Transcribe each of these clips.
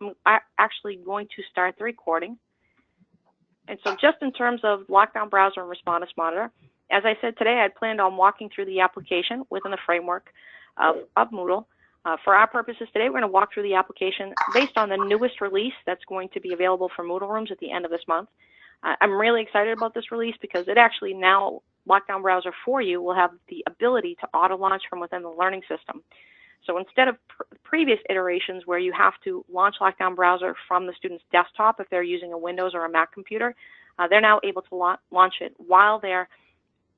I'm actually going to start the recording. And so just in terms of Lockdown Browser and Respondus Monitor, as I said today, I planned on walking through the application within the framework of Moodle. For our purposes today, we're going to walk through the application based on the newest release that's going to be available for Moodlerooms at the end of this month. I'm really excited about this release because it actually now, Lockdown Browser for you will have the ability to auto-launch from within the learning system. So instead of previous iterations where you have to launch Lockdown Browser from the student's desktop if they're using a Windows or a Mac computer, they're now able to launch it while they're,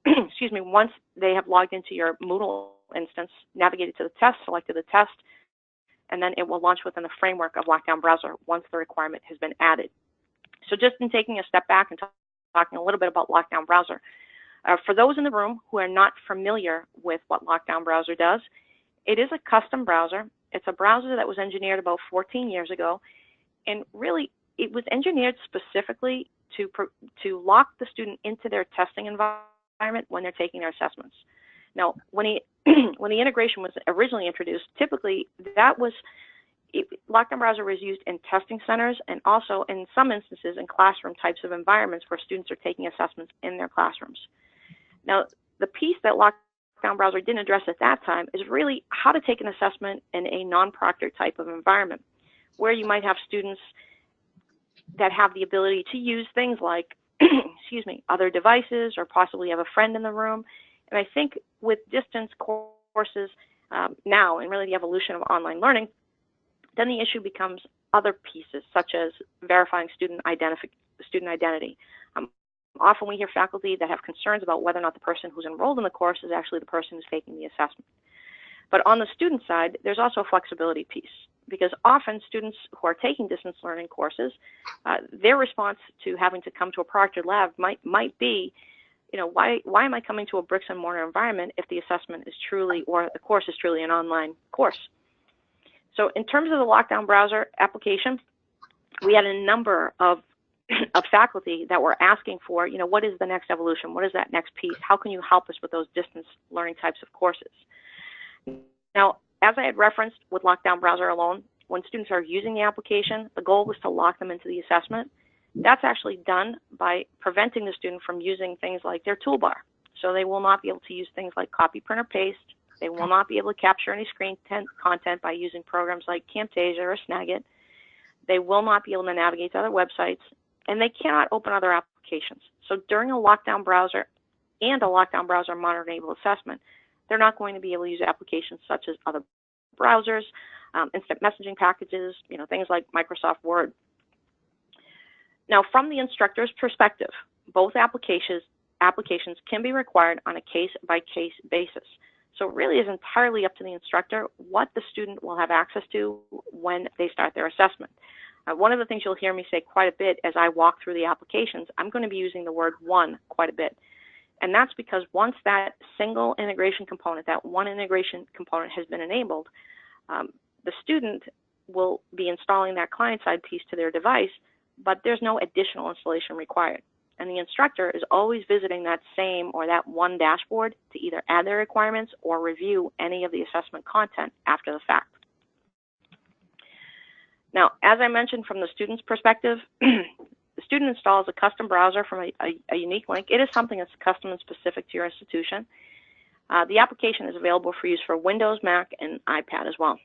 excuse me, once they have logged into your Moodle instance, navigated to the test, selected the test, and then it will launch within the framework of Lockdown Browser once the requirement has been added. So just in taking a step back and talking a little bit about Lockdown Browser, for those in the room who are not familiar with what Lockdown Browser does, it is a custom browser. It's a browser that was engineered about 14 years ago, and really it was engineered specifically to lock the student into their testing environment when they're taking their assessments. Now, when the integration was originally introduced, typically Lockdown Browser was used in testing centers and also in some instances in classroom types of environments where students are taking assessments in their classrooms. Now, the piece that Lockdown Browser didn't address at that time is really how to take an assessment in a non-proctored type of environment where you might have students that have the ability to use things like, excuse me, other devices or possibly have a friend in the room. And I think with distance courses now and really the evolution of online learning, then the issue becomes other pieces such as verifying student identity. Often we hear faculty that have concerns about whether or not the person who's enrolled in the course is actually the person who's taking the assessment. But on the student side, there's also a flexibility piece because often students who are taking distance learning courses, their response to having to come to a proctored lab might be, you know, why am I coming to a bricks and mortar environment if the assessment is truly, or the course is truly an online course? So in terms of the Lockdown Browser application, we had a number of faculty that were asking for, you know, what is the next evolution? What is that next piece? How can you help us with those distance learning types of courses? Now, as I had referenced with Lockdown Browser alone, when students are using the application, the goal was to lock them into the assessment. That's actually done by preventing the student from using things like their toolbar. So they will not be able to use things like copy, print, or paste. They will not be able to capture any screen content by using programs like Camtasia or Snagit. They will not be able to navigate to other websites, and they cannot open other applications. So during a Lockdown Browser and a Lockdown Browser monitor-enabled assessment, they're not going to be able to use applications such as other browsers, instant messaging packages, you know, things like Microsoft Word. Now, from the instructor's perspective, both applications can be required on a case-by-case basis. So it really is entirely up to the instructor what the student will have access to when they start their assessment. One of the things you'll hear me say quite a bit as I walk through the applications, I'm going to be using the word one quite a bit. And that's because once that single integration component, that one integration component has been enabled, the student will be installing that client-side piece to their device, but there's no additional installation required. And the instructor is always visiting that same or that one dashboard to either add their requirements or review any of the assessment content after the fact. Now, as I mentioned from the student's perspective, the student installs a custom browser from a unique link. It is something that's custom and specific to your institution. The application is available for use for Windows, Mac, and iPad as well.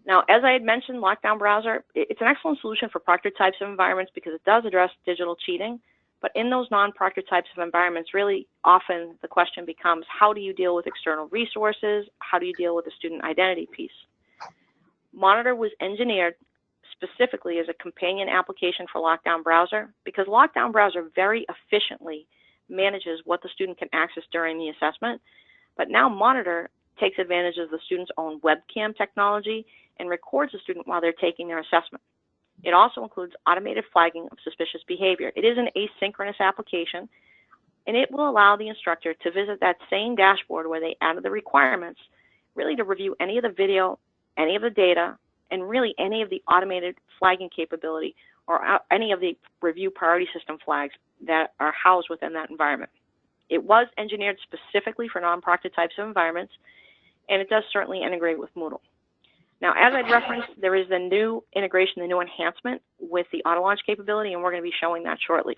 Now, as I had mentioned, Lockdown Browser, it's an excellent solution for proctored types of environments because it does address digital cheating. But in those non-proctored types of environments, really often the question becomes, how do you deal with external resources? How do you deal with the student identity piece? Monitor was engineered specifically as a companion application for Lockdown Browser because Lockdown Browser very efficiently manages what the student can access during the assessment. But now Monitor takes advantage of the student's own webcam technology and records the student while they're taking their assessment. It also includes automated flagging of suspicious behavior. It is an asynchronous application, and it will allow the instructor to visit that same dashboard where they added the requirements, really to review any of the video, any of the data, and really any of the automated flagging capability or any of the review priority system flags that are housed within that environment. It was engineered specifically for non-proctored types of environments, and it does certainly integrate with Moodle. Now, as I'd referenced, there is the new integration, the new enhancement with the auto launch capability, and we're going to be showing that shortly.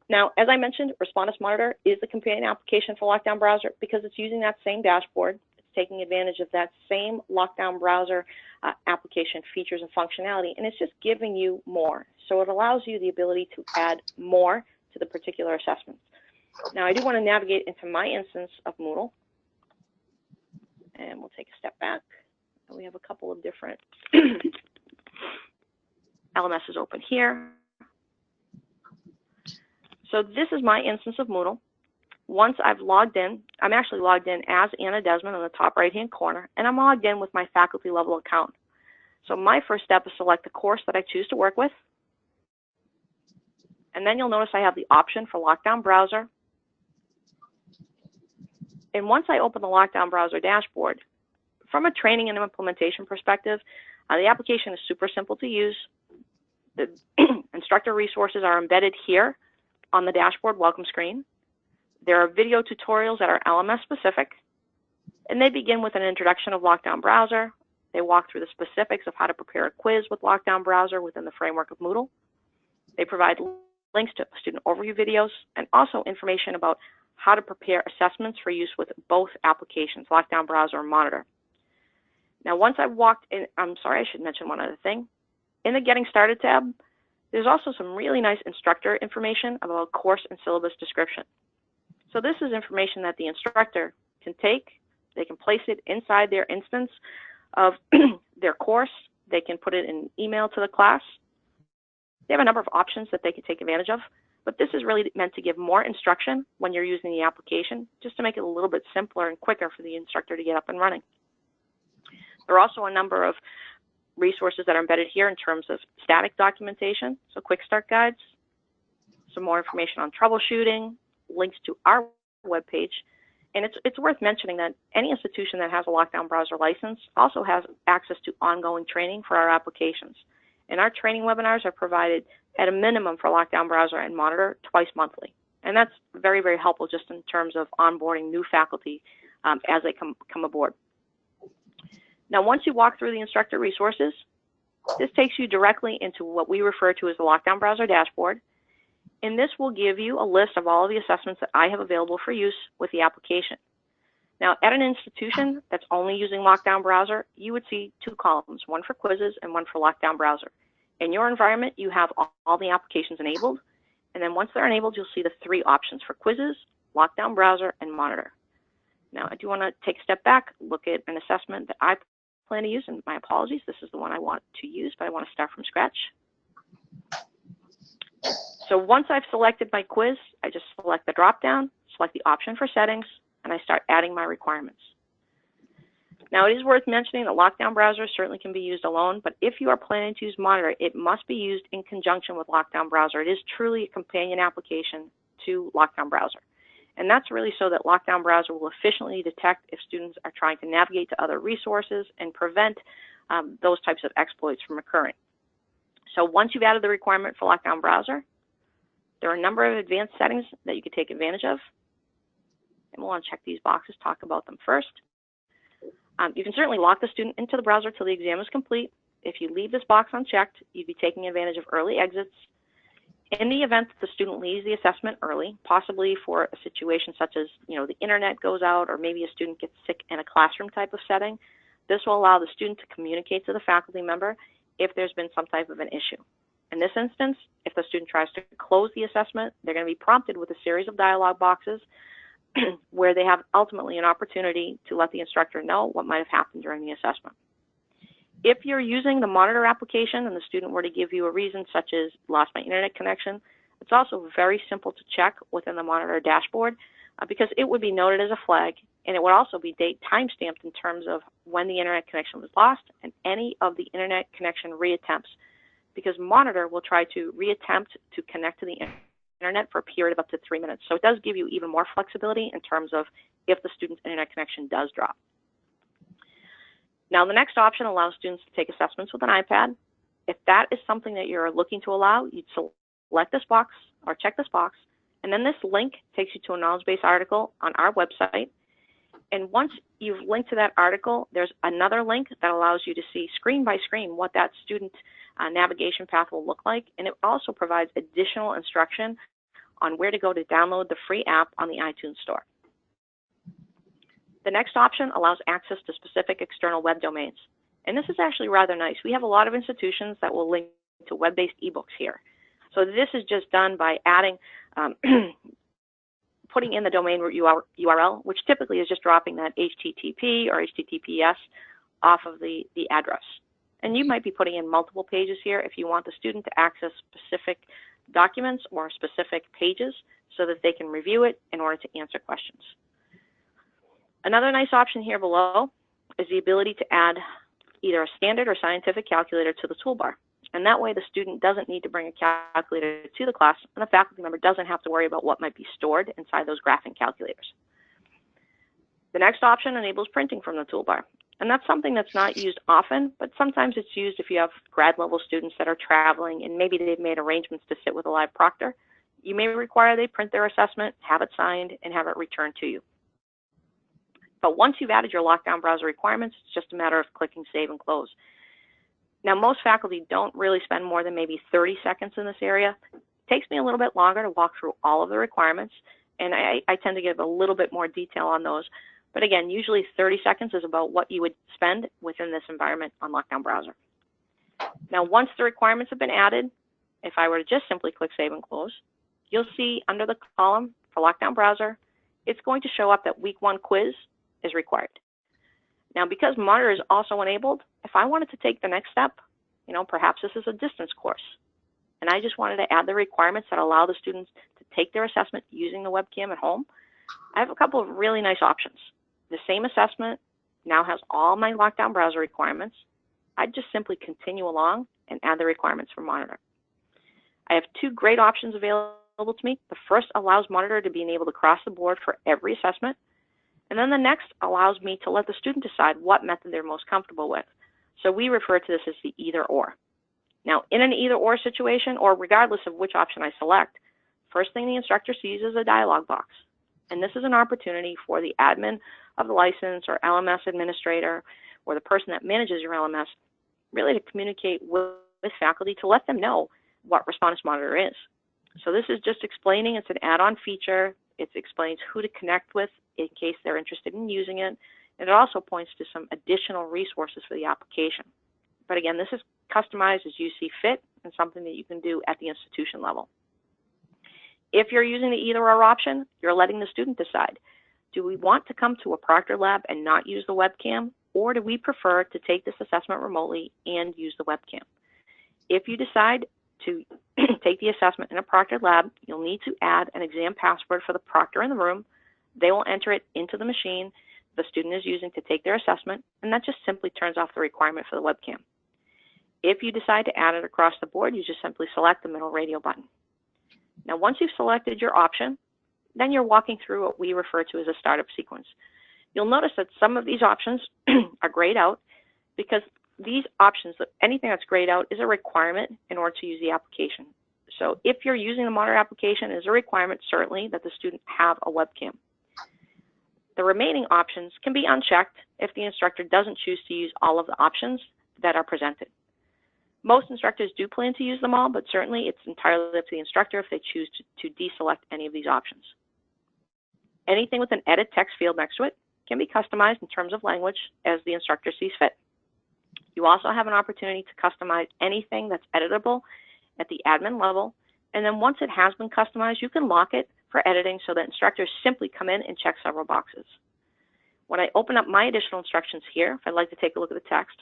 Now, as I mentioned, Respondus Monitor is the companion application for Lockdown Browser because it's using that same dashboard. It's taking advantage of that same Lockdown Browser application features and functionality, and it's just giving you more. So it allows you the ability to add more to the particular assessments. Now, I do want to navigate into my instance of Moodle, and we'll take a step back. We have a couple of different LMSs open here. So this is my instance of Moodle. Once I've logged in, I'm actually logged in as Anna Desmond on the top right-hand corner, and I'm logged in with my faculty level account. So my first step is select the course that I choose to work with. And then you'll notice I have the option for Lockdown Browser. And once I open the Lockdown Browser dashboard, from a training and implementation perspective, the application is super simple to use. The instructor resources are embedded here on the dashboard welcome screen. There are video tutorials that are LMS specific, and they begin with an introduction of Lockdown Browser. They walk through the specifics of how to prepare a quiz with Lockdown Browser within the framework of Moodle. They provide links to student overview videos and also information about how to prepare assessments for use with both applications, Lockdown Browser and Monitor. Now, once I've walked in, I'm sorry, I should mention one other thing. In the Getting Started tab, there's also some really nice instructor information about course and syllabus description. So this is information that the instructor can take. They can place it inside their instance of their course. They can put it in email to the class. They have a number of options that they can take advantage of, but this is really meant to give more instruction when you're using the application, just to make it a little bit simpler and quicker for the instructor to get up and running. There are also a number of resources that are embedded here in terms of static documentation, so quick start guides, some more information on troubleshooting, links to our webpage, and it's worth mentioning that any institution that has a Lockdown Browser license also has access to ongoing training for our applications. And our training webinars are provided at a minimum for Lockdown Browser and Monitor twice monthly. And that's very, very helpful just in terms of onboarding new faculty as they come aboard. Now, once you walk through the instructor resources, this takes you directly into what we refer to as the Lockdown Browser dashboard. And this will give you a list of all of the assessments that I have available for use with the application. Now, at an institution that's only using Lockdown Browser, you would see two columns, one for quizzes and one for Lockdown Browser. In your environment, you have all the applications enabled, and then once they're enabled, you'll see the three options for quizzes, Lockdown Browser, and Monitor. Now, I do want to take a step back, look at an assessment that I plan to use, and my apologies, this is the one I want to use, but I want to start from scratch. So once I've selected my quiz, I just select the drop-down, select the option for settings, and I start adding my requirements. Now, it is worth mentioning that Lockdown Browser certainly can be used alone, but if you are planning to use Monitor, it must be used in conjunction with Lockdown Browser. It is truly a companion application to Lockdown Browser. And that's really so that Lockdown Browser will efficiently detect if students are trying to navigate to other resources and prevent those types of exploits from occurring. So once you've added the requirement for Lockdown Browser, there are a number of advanced settings that you can take advantage of. And we'll uncheck these boxes, talk about them first. You can certainly lock the student into the browser till the exam is complete. If you leave this box unchecked, you'd be taking advantage of early exits. In the event that the student leaves the assessment early, possibly for a situation such as, the internet goes out or maybe a student gets sick in a classroom type of setting, this will allow the student to communicate to the faculty member if there's been some type of an issue. In this instance, if the student tries to close the assessment, they're going to be prompted with a series of dialog boxes where they have ultimately an opportunity to let the instructor know what might have happened during the assessment. If you're using the Monitor application and the student were to give you a reason such as lost my internet connection, it's also very simple to check within the Monitor dashboard because it would be noted as a flag, and it would also be date time-stamped in terms of when the internet connection was lost and any of the internet connection reattempts, because Monitor will try to reattempt to connect to the internet for a period of up to 3 minutes. So it does give you even more flexibility in terms of if the student's internet connection does drop. Now, the next option allows students to take assessments with an iPad. If that is something that you're looking to allow, you'd select this box or check this box, and then this link takes you to a knowledge base article on our website. And once you've linked to that article, there's another link that allows you to see screen by screen what that student navigation path will look like. And it also provides additional instruction on where to go to download the free app on the iTunes Store. The next option allows access to specific external web domains. And this is actually rather nice. We have a lot of institutions that will link to web-based ebooks here. So this is just done by adding, putting in the domain URL, which typically is just dropping that HTTP or HTTPS off of the address. And you might be putting in multiple pages here if you want the student to access specific documents or specific pages so that they can review it in order to answer questions. Another nice option here below is the ability to add either a standard or scientific calculator to the toolbar. And that way the student doesn't need to bring a calculator to the class, and the faculty member doesn't have to worry about what might be stored inside those graphing calculators. The next option enables printing from the toolbar. And that's something that's not used often, but sometimes it's used if you have grad level students that are traveling and maybe they've made arrangements to sit with a live proctor. You may require they print their assessment, have it signed, and have it returned to you. But once you've added your lockdown browser requirements, it's just a matter of clicking save and close. Now, most faculty don't really spend more than maybe 30 seconds in this area. It takes me a little bit longer to walk through all of the requirements, and I tend to give a little bit more detail on those. But again, usually 30 seconds is about what you would spend within this environment on Lockdown Browser. Now, once the requirements have been added, if I were to just simply click Save and Close, you'll see under the column for Lockdown Browser, it's going to show up that Week 1 quiz is required. Now, because Monitor is also enabled, if I wanted to take the next step, perhaps this is a distance course, and I just wanted to add the requirements that allow the students to take their assessment using the webcam at home, I have a couple of really nice options. The same assessment now has all my Lockdown Browser requirements. I'd just simply continue along and add the requirements for Monitor. I have two great options available to me. The first allows Monitor to be enabled across the board for every assessment. And then the next allows me to let the student decide what method they're most comfortable with. So we refer to this as the either or. Now, in an either or situation, or regardless of which option I select, first thing the instructor sees is a dialog box. And this is an opportunity for the admin of the license or LMS administrator or the person that manages your LMS really to communicate with faculty to let them know what Respondus Monitor is. So this is just explaining it's an add-on feature. It explains who to connect with in case they're interested in using it. And it also points to some additional resources for the application. But again, this is customized as you see fit and something that you can do at the institution level. If you're using the either or option, you're letting the student decide. Do we want to come to a proctor lab and not use the webcam, or do we prefer to take this assessment remotely and use the webcam? If you decide to take the assessment in a proctored lab, you'll need to add an exam password for the proctor in the room. They will enter it into the machine the student is using to take their assessment, and that just simply turns off the requirement for the webcam. If you decide to add it across the board, you just simply select the middle radio button. Now, once you've selected your option, then you're walking through what we refer to as a startup sequence. You'll notice that some of these options are grayed out because these options, anything that's grayed out, is a requirement in order to use the application. So if you're using the Monitor application, it is a requirement, certainly, that the student have a webcam. The remaining options can be unchecked if the instructor doesn't choose to use all of the options that are presented. Most instructors do plan to use them all, but certainly it's entirely up to the instructor if they choose to deselect any of these options. Anything with an edit text field next to it can be customized in terms of language as the instructor sees fit. You also have an opportunity to customize anything that's editable at the admin level, and then once it has been customized, you can lock it for editing so that instructors simply come in and check several boxes. When I open up my additional instructions here, if I'd like to take a look at the text,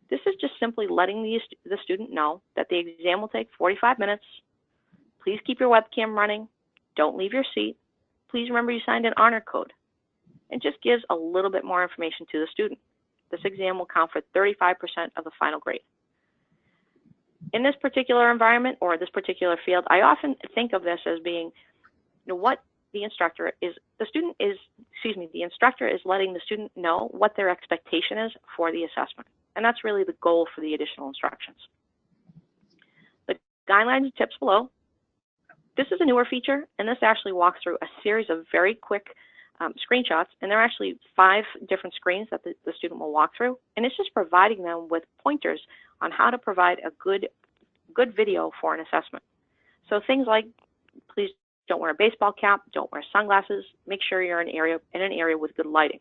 this is just simply letting the student know that the exam will take 45 minutes. Please keep your webcam running. Don't leave your seat. Please remember you signed an honor code. It just gives a little bit more information to the student. This exam will count for 35% of the final grade. In this particular environment or this particular field, I often think of this as being what the instructor is, the instructor is letting the student know what their expectation is for the assessment. And that's really the goal for the additional instructions. The guidelines and tips below. This is a newer feature, and this actually walks through a series of very quick screenshots, and there are actually 5 different screens that the student will walk through, and it's just providing them with pointers on how to provide a good video for an assessment. So things like, please don't wear a baseball cap, don't wear sunglasses, make sure you're in an area with good lighting.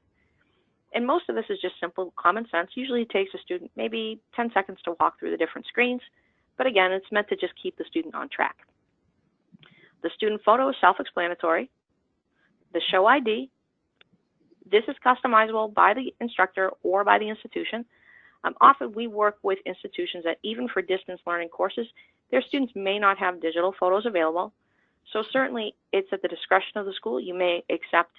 And most of this is just simple common sense. Usually it takes a student maybe 10 seconds to walk through the different screens, but again, it's meant to just keep the student on track. The student photo is self-explanatory. The show ID, this is customizable by the instructor or by the institution. Often we work with institutions that even for distance learning courses, their students may not have digital photos available. So certainly it's at the discretion of the school. You may accept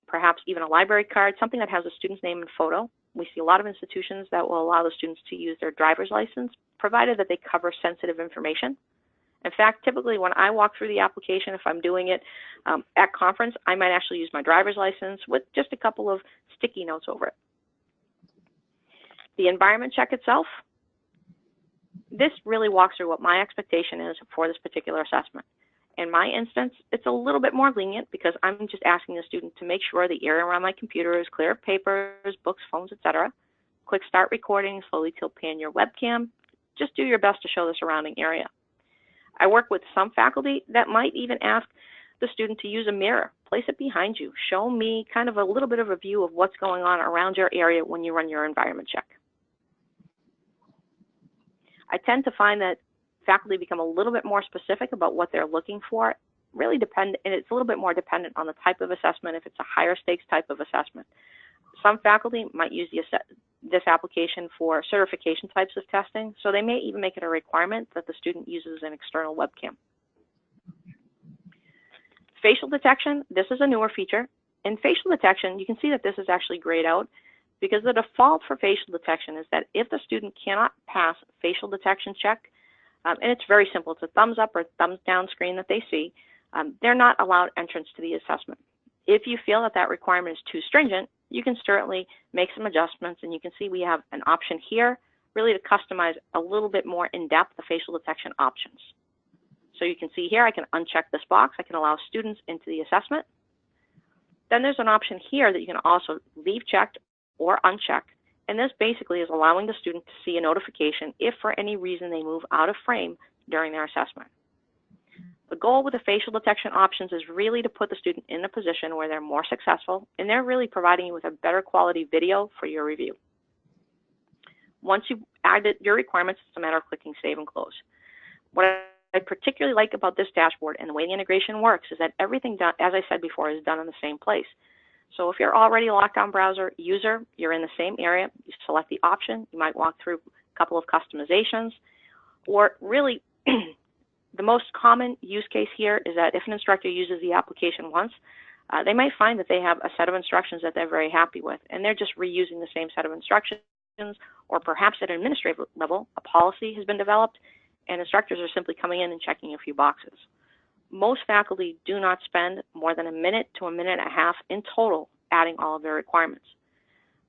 perhaps even a library card, something that has a student's name and photo. We see a lot of institutions that will allow the students to use their driver's license, provided that they cover sensitive information. In fact, typically when I walk through the application, if I'm doing it at conference, I might actually use my driver's license with just a couple of sticky notes over it. The environment check itself, this really walks through what my expectation is for this particular assessment. In my instance, it's a little bit more lenient because I'm just asking the student to make sure the area around my computer is clear of papers, books, phones, etc. Click start recording, slowly tilt pan your webcam. Just do your best to show the surrounding area. I work with some faculty that might even ask the student to use a mirror. Place it behind you. Show me kind of a little bit of a view of what's going on around your area when you run your environment check. I tend to find that faculty become a little bit more specific about what they're looking for. Really and it's a little bit more dependent on the type of assessment, if it's a higher stakes type of assessment. Some faculty might use this application for certification types of testing, so they may even make it a requirement that the student uses an external webcam. Facial detection, this is a newer feature. In facial detection, you can see that this is actually grayed out because the default for facial detection is that if the student cannot pass facial detection check, and it's very simple, it's a thumbs up or thumbs down screen that they see, they're not allowed entrance to the assessment. If you feel that that requirement is too stringent, you can certainly make some adjustments, and you can see we have an option here really to customize a little bit more in-depth the facial detection options. So you can see here I can uncheck this box. I can allow students into the assessment. Then there's an option here that you can also leave checked or unchecked, and this basically is allowing the student to see a notification if for any reason they move out of frame during their assessment. The goal with the facial detection options is really to put the student in a position where they're more successful, and they're really providing you with a better quality video for your review. Once you've added your requirements, it's a matter of clicking Save and Close. What I particularly like about this dashboard and the way the integration works is that everything done, as I said before, is done in the same place. So if you're already a Lockdown Browser user, you're in the same area, you select the option, you might walk through a couple of customizations, or really the most common use case here is that if an instructor uses the application once, they might find that they have a set of instructions that they're very happy with, and they're just reusing the same set of instructions, or perhaps at an administrative level, a policy has been developed, and instructors are simply coming in and checking a few boxes. Most faculty do not spend more than a minute to a minute and a half in total adding all of their requirements.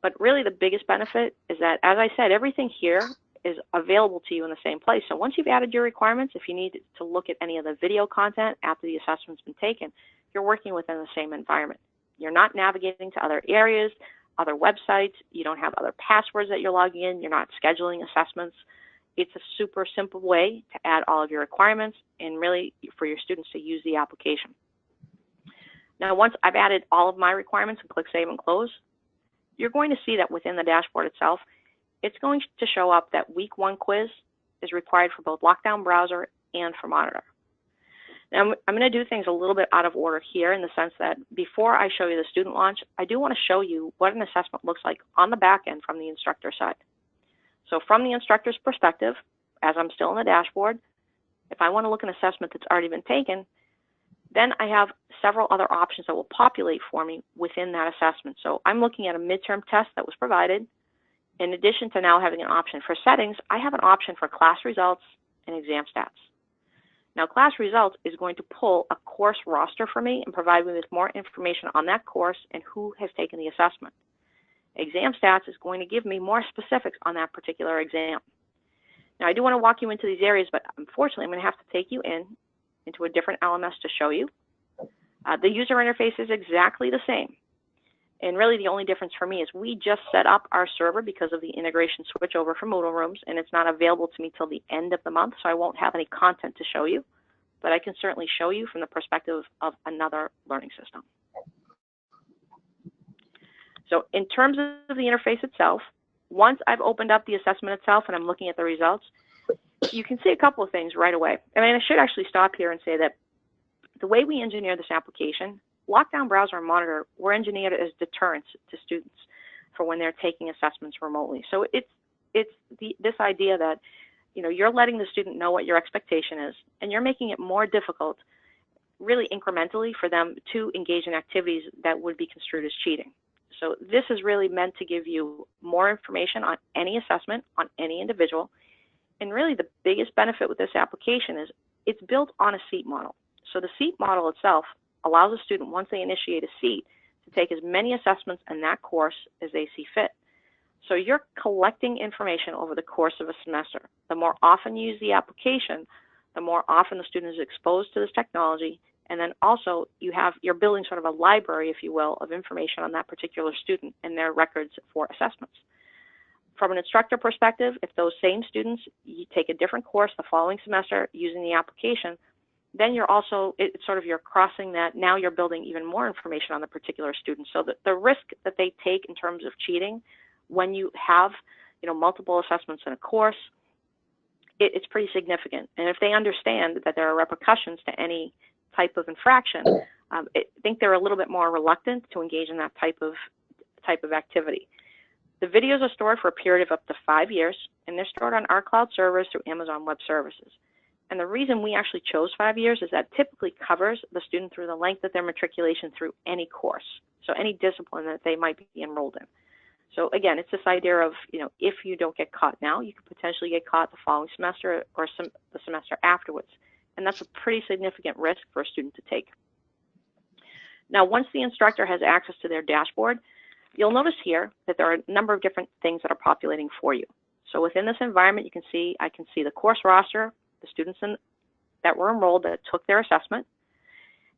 But really the biggest benefit is that, as I said, everything here is available to you in the same place. So once you've added your requirements, if you need to look at any of the video content after the assessment's been taken, you're working within the same environment. You're not navigating to other areas, other websites. You don't have other passwords that you're logging in. You're not scheduling assessments. It's a super simple way to add all of your requirements and really for your students to use the application. Now, once I've added all of my requirements and click Save and Close, you're going to see that within the dashboard itself, it's going to show up that Week 1 quiz is required for both Lockdown Browser and for Monitor. Now, I'm going to do things a little bit out of order here in the sense that before I show you the student launch, I do want to show you what an assessment looks like on the back end from the instructor side. So from the instructor's perspective, as I'm still in the dashboard, if I want to look at an assessment that's already been taken, then I have several other options that will populate for me within that assessment. So I'm looking at a midterm test that was provided. In addition to now having an option for settings, I have an option for class results and exam stats. Now, class results is going to pull a course roster for me and provide me with more information on that course and who has taken the assessment. Exam stats is going to give me more specifics on that particular exam. Now, I do want to walk you into these areas, but unfortunately, I'm going to have to take you into a different LMS to show you. The user interface is exactly the same. And really the only difference for me is we just set up our server because of the integration switch over from Moodlerooms, and it's not available to me till the end of the month, so I won't have any content to show you. But I can certainly show you from the perspective of another learning system. So in terms of the interface itself, once I've opened up the assessment itself and I'm looking at the results, you can see a couple of things right away. I mean, I should actually stop here and say that the way we engineer this application, Lockdown Browser and Monitor were engineered as deterrents to students for when they're taking assessments remotely. So it's this idea that, you know, you're letting the student know what your expectation is, and you're making it more difficult, really incrementally, for them to engage in activities that would be construed as cheating. So this is really meant to give you more information on any assessment, on any individual. And really the biggest benefit with this application is it's built on a seat model. So the seat model itself allows a student, once they initiate a seat, to take as many assessments in that course as they see fit. So you're collecting information over the course of a semester. The more often you use the application, the more often the student is exposed to this technology, and then also you're building sort of a library, if you will, of information on that particular student and their records for assessments. From an instructor perspective, if those same students you take a different course the following semester using the application, then you're crossing that. Now you're building even more information on the particular student. So that the risk that they take in terms of cheating when you have, you know, multiple assessments in a course, it's pretty significant. And if they understand that there are repercussions to any type of infraction, I think they're a little bit more reluctant to engage in that type of activity. The videos are stored for a period of up to 5 years, and they're stored on our cloud servers through Amazon Web Services. And the reason we actually chose 5 years is that typically covers the student through the length of their matriculation through any course, so any discipline that they might be enrolled in. So again, it's this idea of, you know, if you don't get caught now, you could potentially get caught the following semester or the semester afterwards. And that's a pretty significant risk for a student to take. Now, once the instructor has access to their dashboard, you'll notice here that there are a number of different things that are populating for you. So within this environment, I can see the course roster, the students that were enrolled that took their assessment.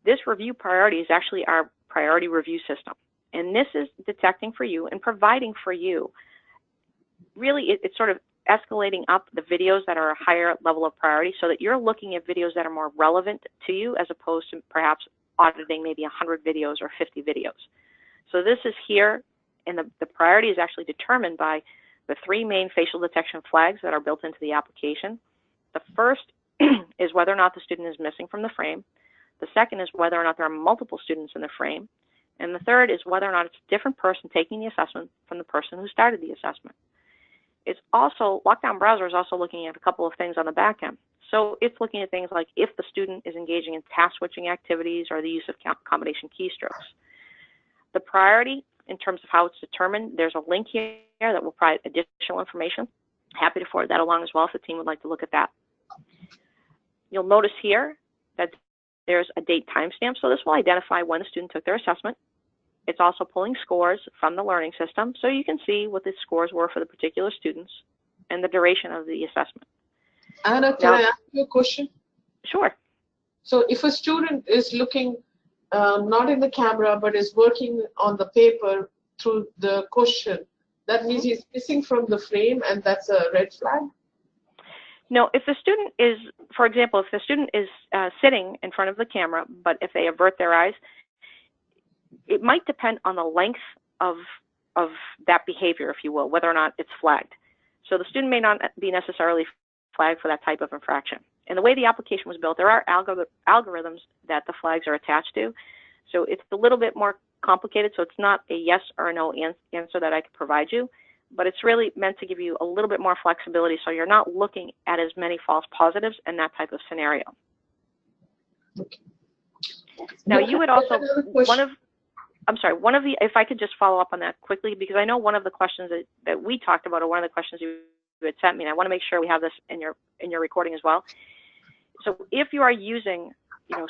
This review priority is actually our priority review system. And this is detecting for you and providing for you, really it's sort of escalating up the videos that are a higher level of priority so that you're looking at videos that are more relevant to you as opposed to perhaps auditing maybe 100 videos or 50 videos. So this is here, and the priority is actually determined by the 3 main facial detection flags that are built into the application. The first is whether or not the student is missing from the frame. The second is whether or not there are multiple students in the frame. And the third is whether or not it's a different person taking the assessment from the person who started the assessment. It's also, Lockdown Browser is also looking at a couple of things on the back end. So it's looking at things like if the student is engaging in task switching activities or the use of combination keystrokes. The priority, in terms of how it's determined, there's a link here that will provide additional information. Happy to forward that along as well if the team would like to look at that. You'll notice here that there's a date timestamp, so this will identify when the student took their assessment. It's also pulling scores from the learning system, so you can see what the scores were for the particular students and the duration of the assessment. Anna, can I ask you a question? Sure. So if a student is looking not in the camera but is working on the paper through the question, that means he's missing from the frame and that's a red flag? No, if the student is, for example, if the student is sitting in front of the camera, but if they avert their eyes, it might depend on the length of that behavior, if you will, whether or not it's flagged. So the student may not be necessarily flagged for that type of infraction. And the way the application was built, there are algorithms that the flags are attached to. So it's a little bit more complicated, so it's not a yes or a no answer that I could provide you, but it's really meant to give you a little bit more flexibility so you're not looking at as many false positives in that type of scenario. Okay. Now you would also, if I could just follow up on that quickly, because I know one of the questions that we talked about, or one of the questions you had sent me, and I want to make sure we have this in your recording as well. So if you are using,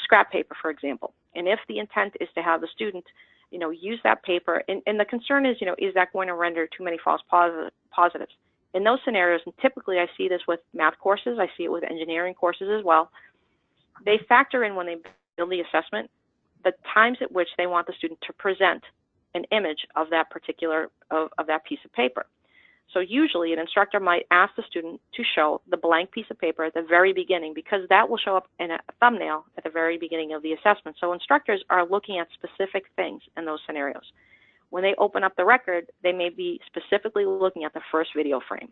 scrap paper, for example, and if the intent is to have the student, use that paper, and the concern is, is that going to render too many false positives? In those scenarios, and typically I see this with math courses, I see it with engineering courses as well, they factor in when they build the assessment the times at which they want the student to present an image of that particular, of that piece of paper. So usually an instructor might ask the student to show the blank piece of paper at the very beginning, because that will show up in a thumbnail at the very beginning of the assessment. So instructors are looking at specific things in those scenarios. When they open up the record, they may be specifically looking at the first video frame.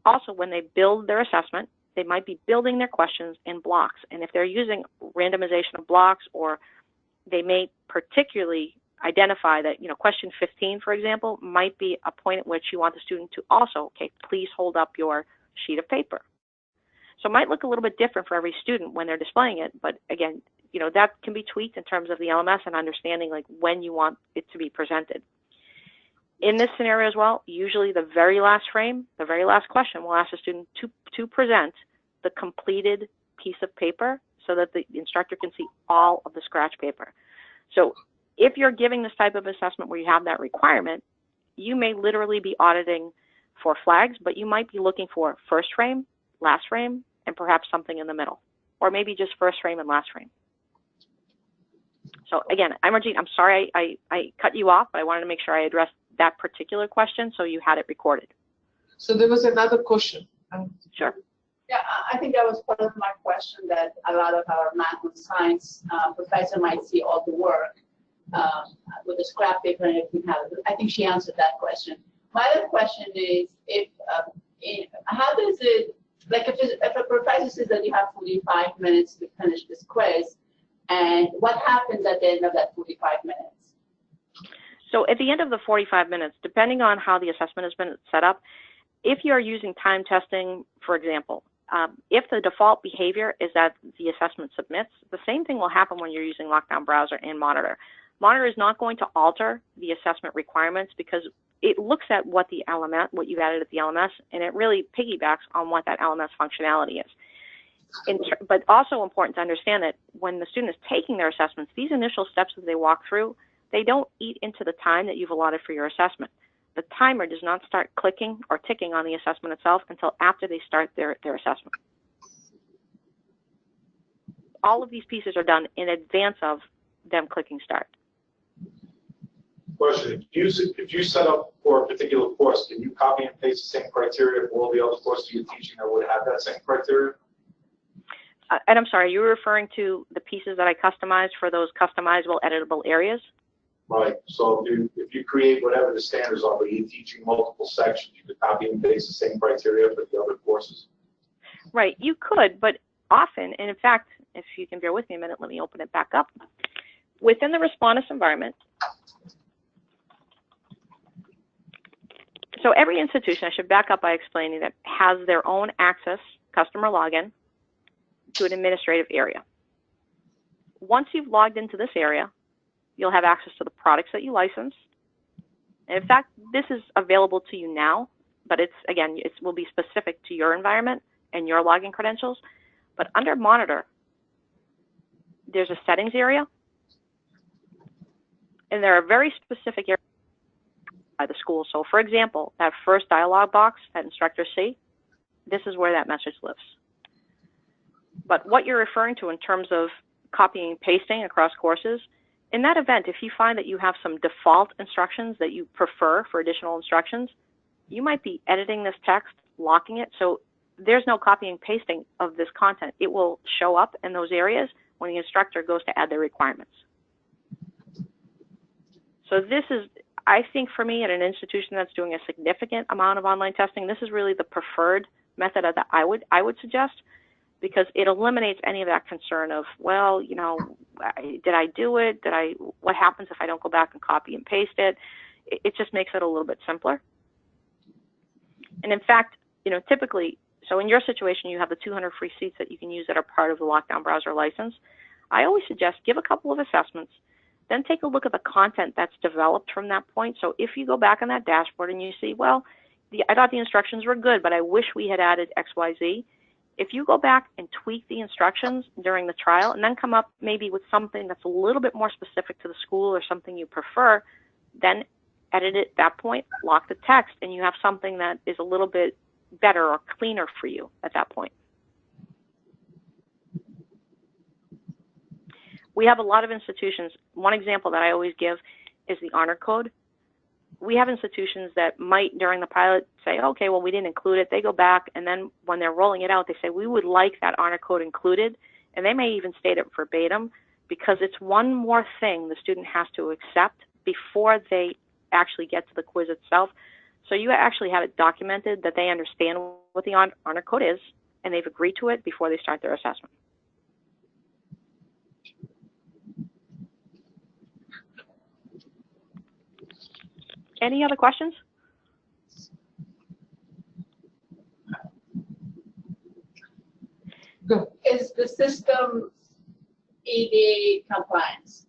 Also, when they build their assessment, they might be building their questions in blocks. And if they're using randomization of blocks, or they may particularly identify that, question 15, for example, might be a point at which you want the student to also, okay, please hold up your sheet of paper. So it might look a little bit different for every student when they're displaying it, but again, that can be tweaked in terms of the LMS and understanding like when you want it to be presented. In this scenario as well, usually the very last frame, the very last question will ask the student to present the completed piece of paper so that the instructor can see all of the scratch paper. So if you're giving this type of assessment where you have that requirement, you may literally be auditing for flags, but you might be looking for first frame, last frame, and perhaps something in the middle, or maybe just first frame and last frame. So again, Imogene, I'm sorry I cut you off, but I wanted to make sure I addressed that particular question so you had it recorded. So there was another question. Sure. Yeah, I think that was part of my question, that a lot of our math and science professor might see all the work with the scrap paper and everything. I think she answered that question. My other question is, how does it, like if a professor says that you have 45 minutes to finish this quiz, and what happens at the end of that 45 minutes? So at the end of the 45 minutes, depending on how the assessment has been set up, if you're using time testing, for example, if the default behavior is that the assessment submits, the same thing will happen when you're using Lockdown Browser and Monitor. Monitor is not going to alter the assessment requirements because it looks at what the LMS, what you've added at the LMS, and it really piggybacks on what that LMS functionality is. But also important to understand that when the student is taking their assessments, these initial steps that they walk through, they don't eat into the time that you've allotted for your assessment. The timer does not start clicking or ticking on the assessment itself until after they start their assessment. All of these pieces are done in advance of them clicking start. Question, if you set up for a particular course, can you copy and paste the same criteria for all the other courses you're teaching that would have that same criteria? And I'm sorry, you were referring to the pieces that I customized for those customizable editable areas? Right, so if you create whatever the standards are, but you're teaching multiple sections, you could copy and paste the same criteria for the other courses? Right, you could, but often, and in fact, if you can bear with me a minute, let me open it back up. Within the Respondus environment, so every institution, I should back up by explaining that, has their own access, customer login, to an administrative area. Once you've logged into this area, you'll have access to the products that you license. And in fact, this is available to you now, but it will be specific to your environment and your login credentials. But under Monitor, there's a settings area, and there are very specific areas by the school. So for example, that first dialog box that instructors see, this is where that message lives. But what you're referring to in terms of copying and pasting across courses, in that event, if you find that you have some default instructions that you prefer for additional instructions, you might be editing this text, locking it, so there's no copying and pasting of this content. It will show up in those areas when the instructor goes to add their requirements. So this is, I think for me, at an institution that's doing a significant amount of online testing, this is really the preferred method that I would suggest, because it eliminates any of that concern of, well, you know, did I do it? What happens if I don't go back and copy and paste it? It just makes it a little bit simpler. And in fact, you know, typically, so in your situation, you have the 200 free seats that you can use that are part of the Lockdown Browser license. I always suggest give a couple of assessments, then take a look at the content that's developed from that point. So if you go back on that dashboard and you see, well, I thought the instructions were good, but I wish we had added X, Y, Z. If you go back and tweak the instructions during the trial and then come up maybe with something that's a little bit more specific to the school or something you prefer, then edit it at that point, lock the text, and you have something that is a little bit better or cleaner for you at that point. We have a lot of institutions. One example that I always give is the honor code. We have institutions that might, during the pilot, say, okay, well, we didn't include it. They go back, and then when they're rolling it out, they say, we would like that honor code included, and they may even state it verbatim, because it's one more thing the student has to accept before they actually get to the quiz itself. So you actually have it documented that they understand what the honor code is, and they've agreed to it before they start their assessment. Any other questions? Is the system ADA compliance?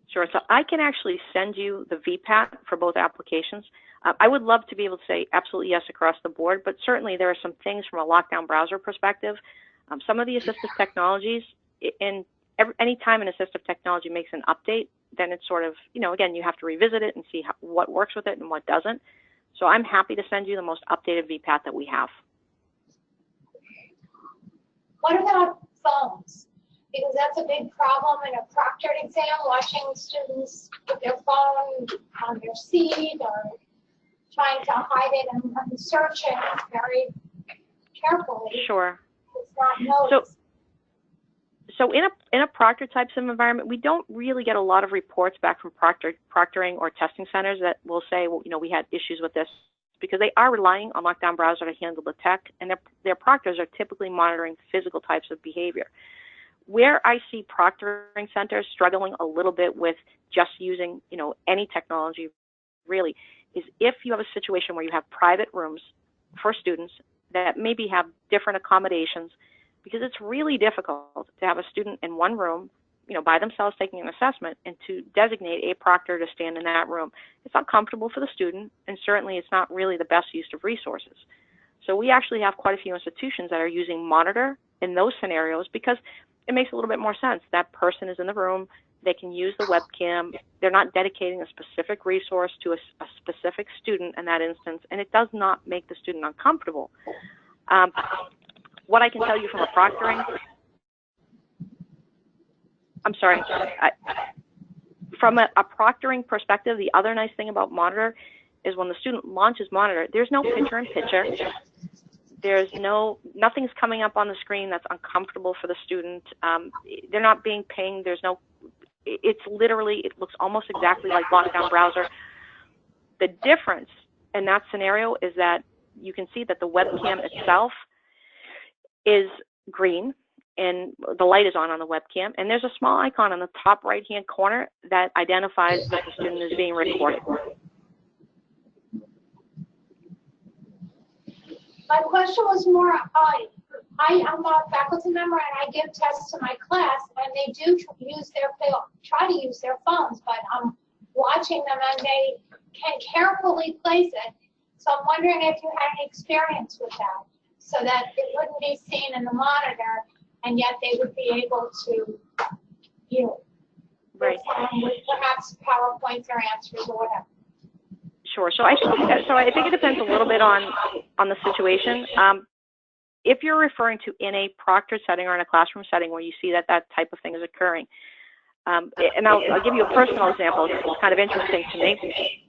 Sure. So I can actually send you the VPAT for both applications. I would love to be able to say absolutely yes across the board, but certainly there are some things from a lockdown browser perspective. Some of the assistive technologies, any time an assistive technology makes an update, then it's sort of, again, you have to revisit it and see what works with it and what doesn't. So I'm happy to send you the most updated VPAT that we have. What about phones? Because that's a big problem in a proctored exam, watching students with their phone on their seat or trying to hide it and search it very carefully. Sure. It's not noticed. So in a proctor type sim environment, we don't really get a lot of reports back from proctoring or testing centers that will say, well, we had issues with this, because they are relying on lockdown browser to handle the tech, and their proctors are typically monitoring physical types of behavior. Where I see proctoring centers struggling a little bit with just using, any technology really, is if you have a situation where you have private rooms for students that maybe have different accommodations, because it's really difficult to have a student in one room, by themselves taking an assessment, and to designate a proctor to stand in that room. It's not comfortable for the student, and certainly it's not really the best use of resources. So we actually have quite a few institutions that are using Monitor in those scenarios, because it makes a little bit more sense. That person is in the room, they can use the webcam, they're not dedicating a specific resource to a specific student in that instance, and it does not make the student uncomfortable. What I can tell you from a proctoring, from a proctoring perspective, the other nice thing about Monitor is when the student launches Monitor, there's no picture-in-picture. There's nothing's coming up on the screen that's uncomfortable for the student. They're not being pinged. It's literally, it looks almost exactly like lockdown browser. The difference in that scenario is that you can see that the webcam itself is green, and the light is on the webcam, and there's a small icon on the top right-hand corner that identifies that the student is being recorded. My question was more, I'm a faculty member and I give tests to my class, and they do try to use their phones, but I'm watching them and they can carefully place it. So I'm wondering if you had any experience with that, so that it wouldn't be seen in the monitor, and yet they would be able to, Right. with perhaps PowerPoints or answers or whatever. Sure. So I think it depends a little bit on the situation. If you're referring to in a proctored setting or in a classroom setting where you see that type of thing is occurring, and I'll give you a personal example. It's kind of interesting to me.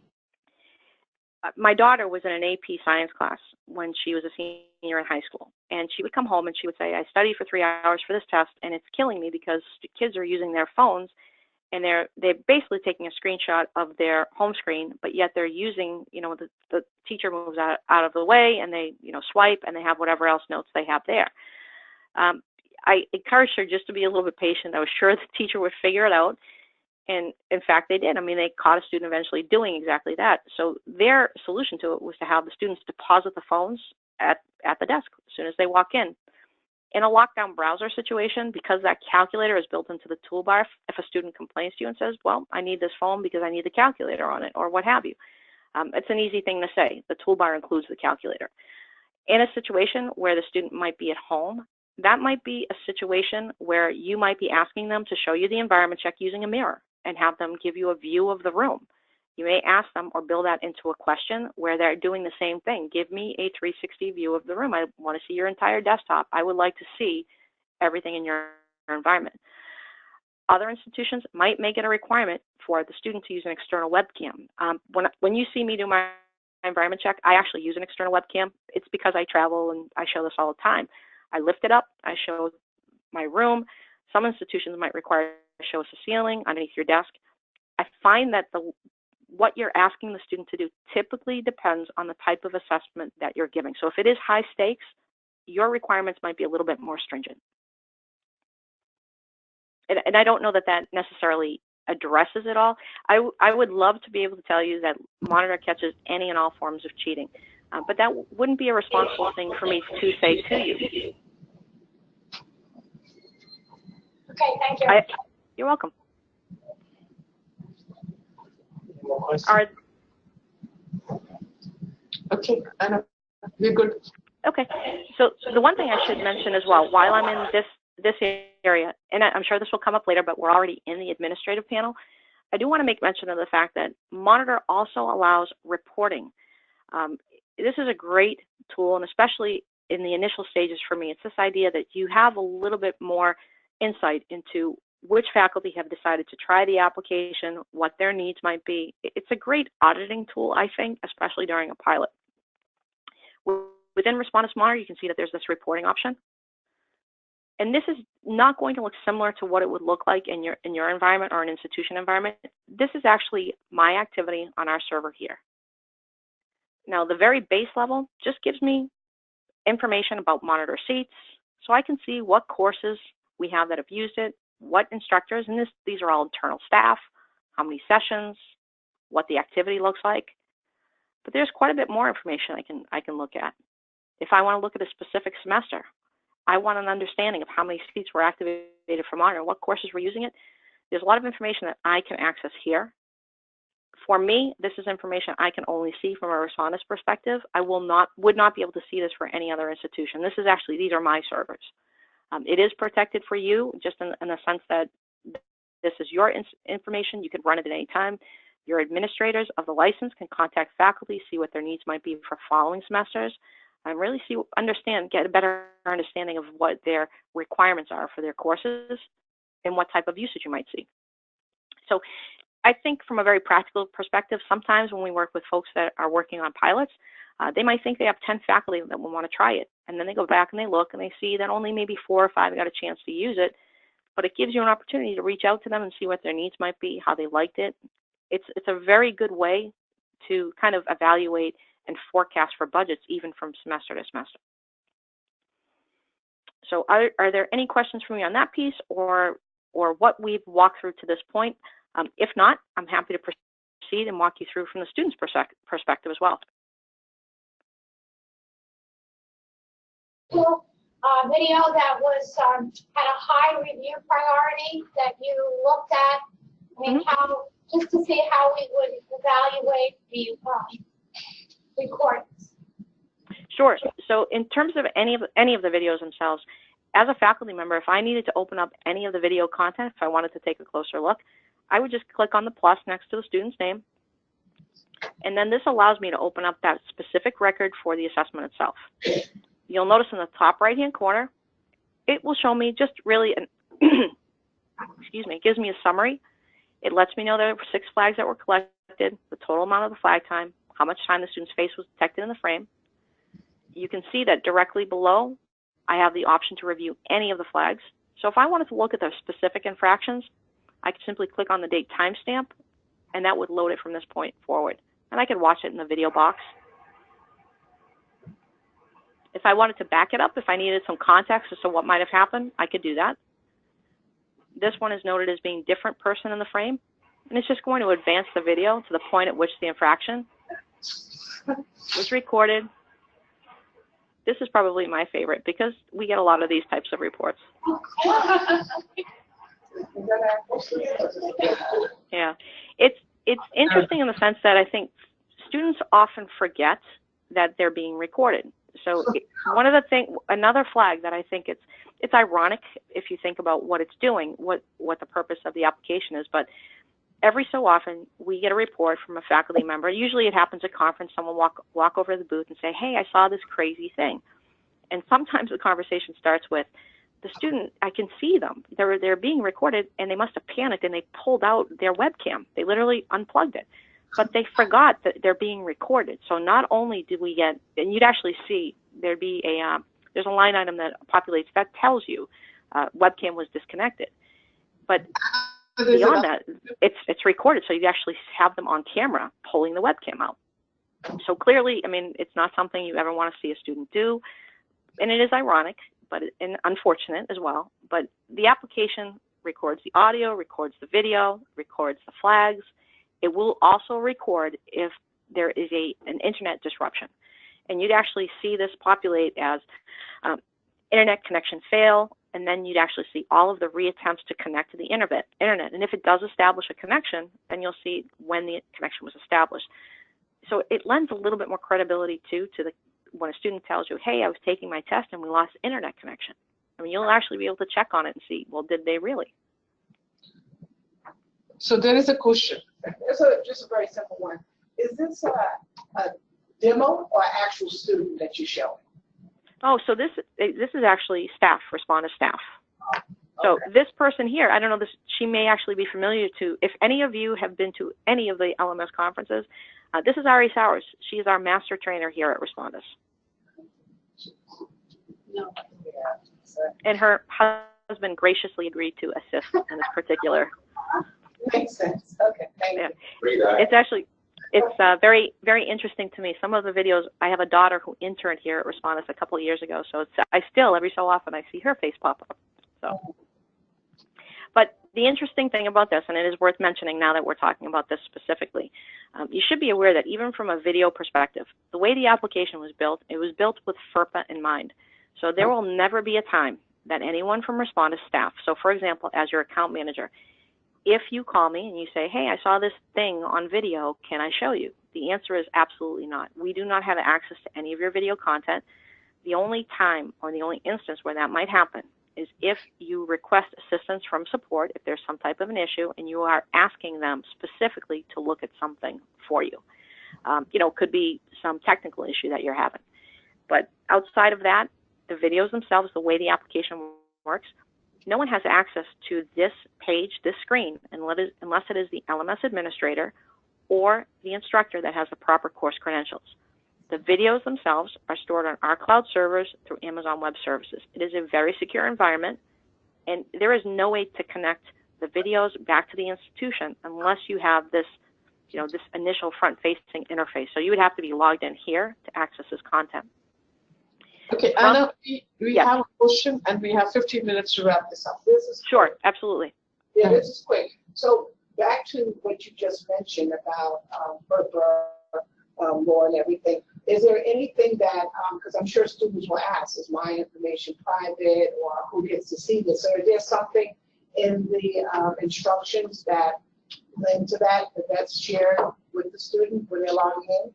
My daughter was in an AP science class when she was a senior in high school, and she would come home and she would say, I studied for 3 hours for this test, and it's killing me because kids are using their phones, and they're basically taking a screenshot of their home screen, but yet they're using, the teacher moves out of the way, and they, swipe, and they have whatever else notes they have there. I encouraged her just to be a little bit patient. I was sure the teacher would figure it out. And in fact, they did. I mean, they caught a student eventually doing exactly that. So their solution to it was to have the students deposit the phones at the desk as soon as they walk in. In a lockdown browser situation, because that calculator is built into the toolbar, if a student complains to you and says, well, I need this phone because I need the calculator on it, or what have you, it's an easy thing to say. The toolbar includes the calculator. In a situation where the student might be at home, that might be a situation where you might be asking them to show you the environment check using a mirror and have them give you a view of the room. You may ask them or build that into a question where they're doing the same thing. Give me a 360 view of the room. I want to see your entire desktop. I would like to see everything in your environment. Other institutions might make it a requirement for the student to use an external webcam. When you see me do my environment check, I actually use an external webcam. It's because I travel and I show this all the time. I lift it up, I show my room. Some institutions might require to show us the ceiling underneath your desk. I find that what you're asking the student to do typically depends on the type of assessment that you're giving. So if it is high stakes, your requirements might be a little bit more stringent. And I don't know that that necessarily addresses it all. I would love to be able to tell you that Monitor catches any and all forms of cheating, but that wouldn't be a responsible thing for me to say to you. Okay, thank you. You're welcome. Okay, Anna, we're good. Okay, so the one thing I should mention as well, while I'm in this area, and I'm sure this will come up later, but we're already in the administrative panel, I do want to make mention of the fact that Monitor also allows reporting. This is a great tool, and especially in the initial stages for me, it's this idea that you have a little bit more insight into which faculty have decided to try the application, what their needs might be. It's a great auditing tool, I think, especially during a pilot. Within Respondus Monitor, you can see that there's this reporting option. And this is not going to look similar to what it would look like in your environment or an institution environment. This is actually my activity on our server here. Now, the very base level just gives me information about Monitor seats, so I can see what courses we have that have used it, what instructors, and these are all internal staff, how many sessions, what the activity looks like. But there's quite a bit more information I can look at. If I want to look at a specific semester, I want an understanding of how many seats were activated for Monitor, what courses were using it. There's a lot of information that I can access here. For me, this is information I can only see from a Respondus perspective. I would not be able to see this for any other institution. These are my servers. It is protected for you, just in the sense that this is your information. You can run it at any time. Your administrators of the license can contact faculty, see what their needs might be for following semesters, and really get a better understanding of what their requirements are for their courses and what type of usage you might see. So I think from a very practical perspective, sometimes when we work with folks that are working on pilots, they might think they have 10 faculty that will want to try it. And then they go back and they look and they see that only maybe 4 or 5 got a chance to use it. But it gives you an opportunity to reach out to them and see what their needs might be, how they liked it. It's a very good way to kind of evaluate and forecast for budgets even from semester to semester. So are there any questions for me on that piece or what we've walked through to this point? If not, I'm happy to proceed and walk you through from the student's perspective as well. Video that was had a high review priority that you looked at, and how just to see how we would evaluate the recordings. Sure. So in terms of any of the videos themselves, as a faculty member, if I needed to open up any of the video content, if I wanted to take a closer look, I would just click on the plus next to the student's name, and then this allows me to open up that specific record for the assessment itself. You'll notice in the top right-hand corner, it will show me just really excuse me, it gives me a summary. It lets me know there were 6 flags that were collected, the total amount of the flag time, how much time the student's face was detected in the frame. You can see that directly below, I have the option to review any of the flags. So if I wanted to look at the specific infractions, I could simply click on the date timestamp, and that would load it from this point forward. And I could watch it in the video box. If I wanted to back it up, if I needed some context as to what might have happened, I could do that. This one is noted as being different person in the frame, and it's just going to advance the video to the point at which the infraction was recorded. This is probably my favorite because we get a lot of these types of reports. Yeah, it's interesting in the sense that I think students often forget that they're being recorded. So another flag that I think it's ironic if you think about what it's doing, what the purpose of the application is, but every so often we get a report from a faculty member. Usually it happens at conference, someone walk over to the booth and say, hey, I saw this crazy thing. And sometimes the conversation starts with, the student, I can see them. They're being recorded, and they must have panicked, and they pulled out their webcam. They literally unplugged it. But they forgot that they're being recorded. So not only did we get, and you'd actually see there'd be there's a line item that populates that tells you webcam was disconnected. But beyond that, it's recorded, so you actually have them on camera pulling the webcam out. So clearly, I mean, it's not something you ever want to see a student do, and it is ironic, and unfortunate as well. But the application records the audio, records the video, records the flags. It will also record if there is an internet disruption. And you'd actually see this populate as internet connection fail, and then you'd actually see all of the reattempts to connect to the internet. And if it does establish a connection, then you'll see when the connection was established. So it lends a little bit more credibility too to when a student tells you, hey, I was taking my test and we lost internet connection. I mean, you'll actually be able to check on it and see, well, did they really? So there is a question. Just a very simple one. Is this a demo or actual student that you show? Oh, so this is actually staff, Respondus staff. So Okay. this person here, I don't know, she may actually be familiar to, if any of you have been to any of the LMS conferences, this is Ari Sowers. She is our master trainer here at Respondus. No. Yeah. So, And her husband graciously agreed to assist in this particular. makes sense. Okay. Thank Yeah. you. Great eye. It's actually, very, very interesting to me. Some of the videos, I have a daughter who interned here at Respondus a couple of years ago, so I still, every so often, I see her face pop up. So, but the interesting thing about this, and it is worth mentioning now that we're talking about this specifically, you should be aware that even from a video perspective, the way the application was built, it was built with FERPA in mind. So there will never be a time that anyone from Respondus staff, so for example, as your account manager, if you call me and you say, hey, I saw this thing on video, can I show you? The answer is absolutely not. We do not have access to any of your video content. The only time or the only instance where that might happen is if you request assistance from support, if there's some type of an issue, and you are asking them specifically to look at something for you. Could be some technical issue that you're having. But outside of that, the videos themselves, the way the application works, no one has access to this page, this screen, unless it is the LMS administrator or the instructor that has the proper course credentials. The videos themselves are stored on our cloud servers through Amazon Web Services. It is a very secure environment, and there is no way to connect the videos back to the institution unless you have this, this initial front-facing interface. So you would have to be logged in here to access this content. Okay, Anna, we yes. have a question, and we have 15 minutes to wrap this up. This is Sure, quick. absolutely. Yeah, this is quick. So back to what you just mentioned about FERPA law and everything. Is there anything that, because I'm sure students will ask, is my information private, or who gets to see this? So is there something in the instructions that link to that's shared with the student when they're logging in?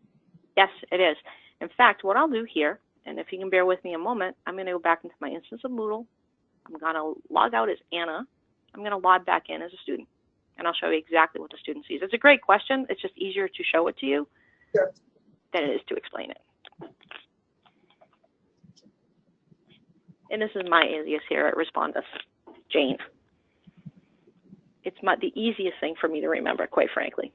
Yes, it is. In fact, what I'll do here, and if you can bear with me a moment, I'm going to go back into my instance of Moodle. I'm going to log out as Anna. I'm going to log back in as a student, and I'll show you exactly what the student sees. It's a great question. It's just easier to show it to you Sure. than it is to explain it. And this is my alias here at Respondus, Jane. It's the easiest thing for me to remember, quite frankly.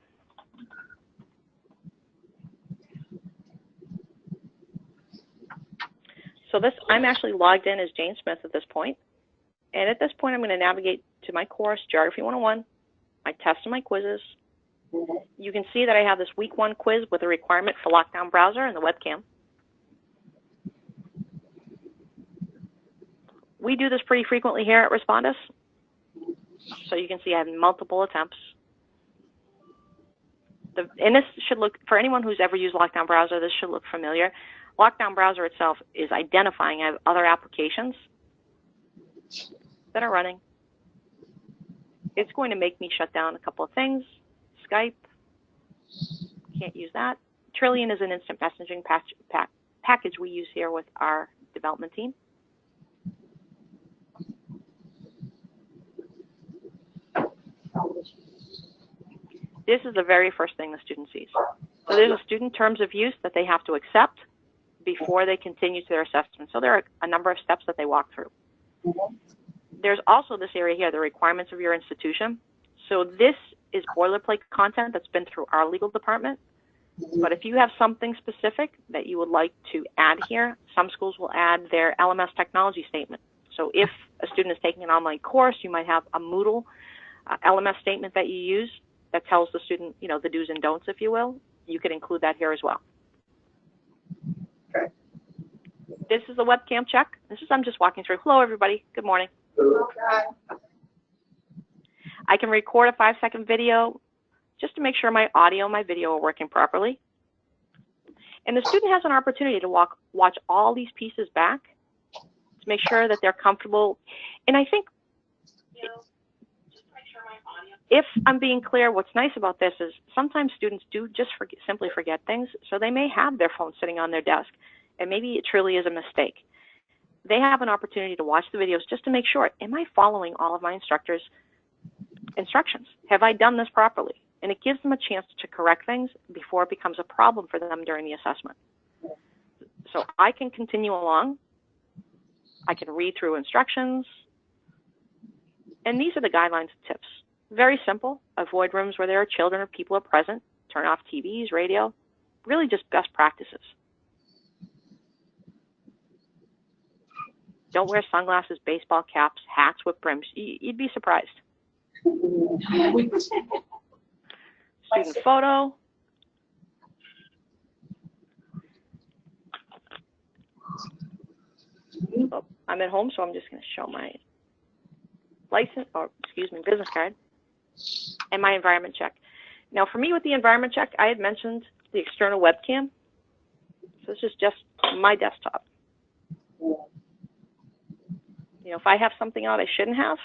So I'm actually logged in as Jane Smith at this point. And at this point, I'm going to navigate to my course, Geography 101, my tests and my quizzes. You can see that I have this week 1 quiz with a requirement for lockdown browser and the webcam. We do this pretty frequently here at Respondus. So you can see I have multiple attempts. And this should look, for anyone who's ever used lockdown browser, this should look familiar. Lockdown browser itself is identifying other applications that are running. It's going to make me shut down a couple of things. Skype, can't use that. Trillion is an instant messaging package we use here with our development team. This is the very first thing the student sees. So there's a student terms of use that they have to accept before they continue to their assessment. So there are a number of steps that they walk through. There's also this area here, the requirements of your institution. So this is boilerplate content that's been through our legal department. But if you have something specific that you would like to add here, some schools will add their LMS technology statement. So if a student is taking an online course, you might have a Moodle LMS statement that you use that tells the student, you know, the do's and don'ts, if you will. You could include that here as well. Okay. This is the webcam check. I'm just walking through. Hello, everybody. Good morning. Okay. I can record a 5-second video just to make sure my audio and my video are working properly. And the student has an opportunity to watch all these pieces back to make sure that they're comfortable. And I think, if I'm being clear, what's nice about this is sometimes students do just simply forget things, so they may have their phone sitting on their desk, and maybe it truly is a mistake. They have an opportunity to watch the videos just to make sure, am I following all of my instructor's instructions? Have I done this properly? And it gives them a chance to correct things before it becomes a problem for them during the assessment. So I can continue along. I can read through instructions. And these are the guidelines and tips. Very simple. Avoid rooms where there are children or people are present. Turn off TVs, radio. Really just best practices. Don't wear sunglasses, baseball caps, hats with brims. You'd be surprised. Student photo. Oh, I'm at home, so I'm just going to show my license, or excuse me, business card, and my environment check. Now, for me with the environment check, I had mentioned the external webcam. So this is just my desktop. You know, if I have something out I shouldn't have,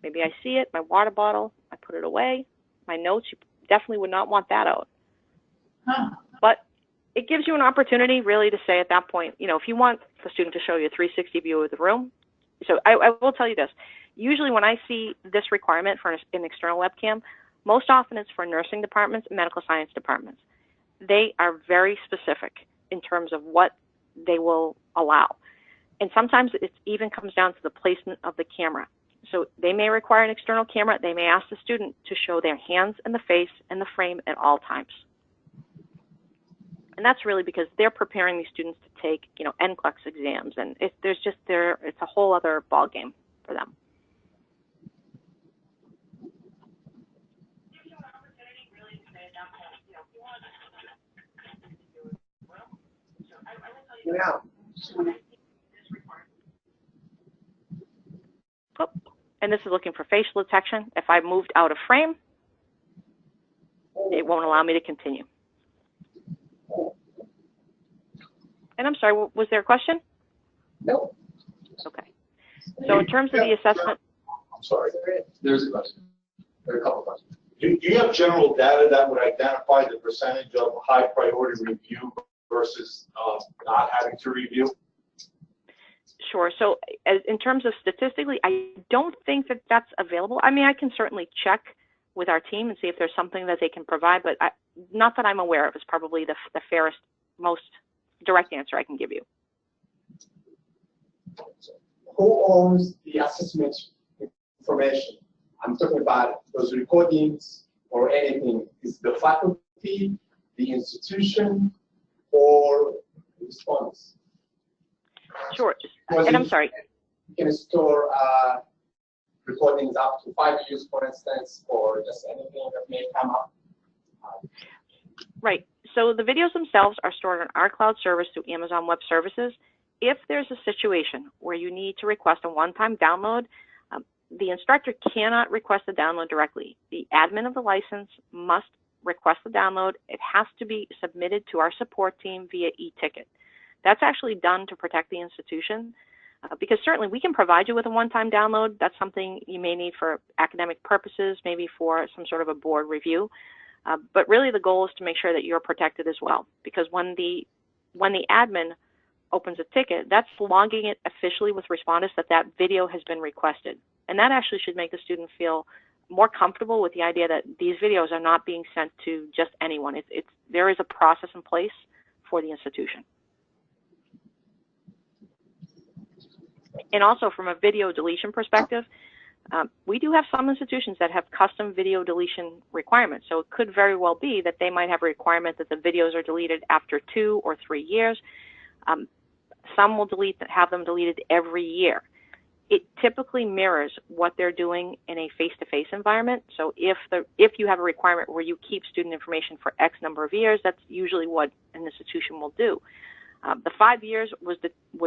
maybe I see it, my water bottle, I put it away. My notes, you definitely would not want that out. But it gives you an opportunity really to say at that point, you know, if you want the student to show you a 360 view of the room. So I will tell you this. Usually when I see this requirement for an external webcam, most often it's for nursing departments and medical science departments. They are very specific in terms of what they will allow. And sometimes it even comes down to the placement of the camera. So they may require an external camera. They may ask the student to show their hands and the face and the frame at all times. And that's really because they're preparing these students to take, you know, NCLEX exams, and it's a whole other ball game for them. Yeah. Oh, and this is looking for facial detection. If I moved out of frame, it won't allow me to continue. And I'm sorry, was there a question? No. Okay. So in terms of the assessment. I'm sorry. There's a question. There are a couple of questions. Do you have general data that would identify the percentage of high priority review versus not having to review? Sure. So in terms of statistically, I don't think that that's available. I mean, I can certainly check with our team and see if there's something that they can provide, but not that I'm aware of. It's probably the fairest, most direct answer I can give you. Who owns the assessment information? I'm talking about those recordings or anything. Is the faculty, the institution, or Respondus? Sure. And I'm sorry. You can store recordings up to 5 years, for instance, or just anything that may come up. Right. So the videos themselves are stored on our cloud service through Amazon Web Services. If there's a situation where you need to request a one-time download, the instructor cannot request the download directly. The admin of the license must request the download. It has to be submitted to our support team via e-ticket. That's actually done to protect the institution, because certainly we can provide you with a one-time download. That's something you may need for academic purposes, maybe for some sort of a board review. But really the goal is to make sure that you're protected as well, because when the admin opens a ticket, that's logging it officially with Respondus that video has been requested. And that actually should make the student feel more comfortable with the idea that these videos are not being sent to just anyone. There is a process in place for the institution. And also from a video deletion perspective, we do have some institutions that have custom video deletion requirements. So it could very well be that they might have a requirement that the videos are deleted after 2 or 3 years. Some will have them deleted every year. It typically mirrors what they're doing in a face-to-face environment. So if you have a requirement where you keep student information for X number of years, that's usually what an institution will do. The 5 years was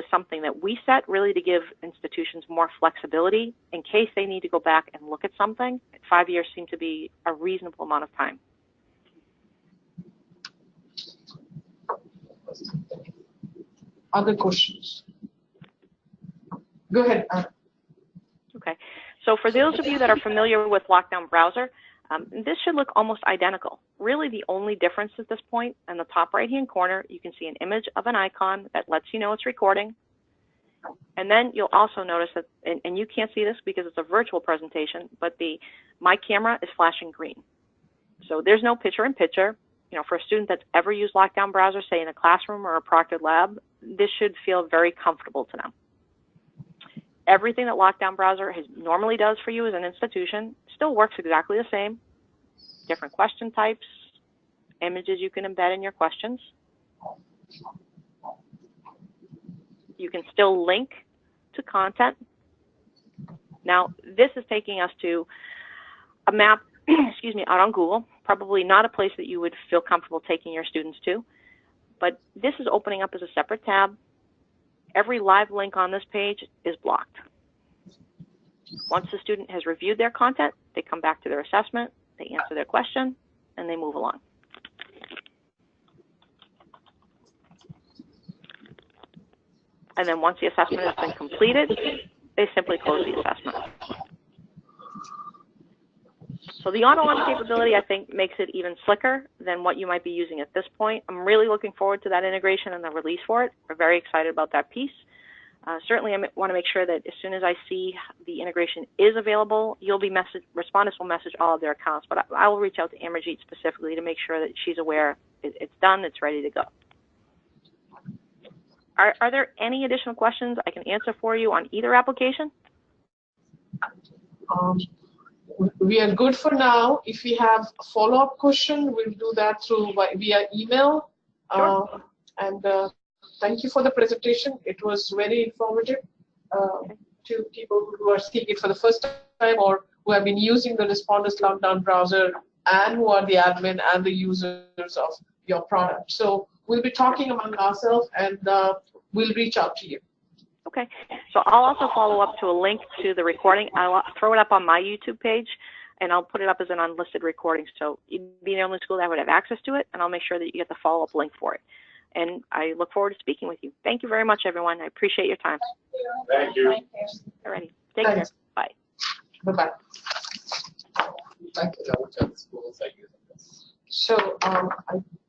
something that we set really to give institutions more flexibility in case they need to go back and look at something. 5 years seemed to be a reasonable amount of time. Other questions? Go ahead, Anna. Okay, so for those of you that are familiar with Lockdown Browser, this should look almost identical. Really the only difference at this point, in the top right-hand corner, you can see an image of an icon that lets you know it's recording. And then you'll also notice that, and you can't see this because it's a virtual presentation, but my camera is flashing green. So there's no picture-in-picture. You know, for a student that's ever used Lockdown Browser, say in a classroom or a proctored lab, this should feel very comfortable to them. Everything that Lockdown Browser normally does for you as an institution still works exactly the same. Different question types, images you can embed in your questions. You can still link to content. Now, this is taking us to a map, excuse me, out on Google. Probably not a place that you would feel comfortable taking your students to, but this is opening up as a separate tab. Every live link on this page is blocked. Once the student has reviewed their content, they come back to their assessment, they answer their question, and they move along. And then once the assessment has been completed, they simply close the assessment. So the auto-launch capability, I think, makes it even slicker than what you might be using at this point. I'm really looking forward to that integration and the release for it. We're very excited about that piece. Certainly, I want to make sure that as soon as I see the integration is available, Respondus will message all of their accounts, but I will reach out to Amarjeet specifically to make sure that she's aware it's done, it's ready to go. Are there any additional questions I can answer for you on either application? We are good for now. If we have a follow-up question, we'll do that via email. Sure. Thank you for the presentation. It was very informative to people who are seeing it for the first time or who have been using the Respondus Lockdown Browser and who are the admin and the users of your product. So we'll be talking among ourselves and we'll reach out to you. Okay, so I'll also follow up to a link to the recording. I'll throw it up on my YouTube page, and I'll put it up as an unlisted recording. So you'd be the only school that would have access to it, and I'll make sure that you get the follow-up link for it. And I look forward to speaking with you. Thank you very much, everyone. I appreciate your time. Thank you. All righty, take care. Bye. Bye-bye. So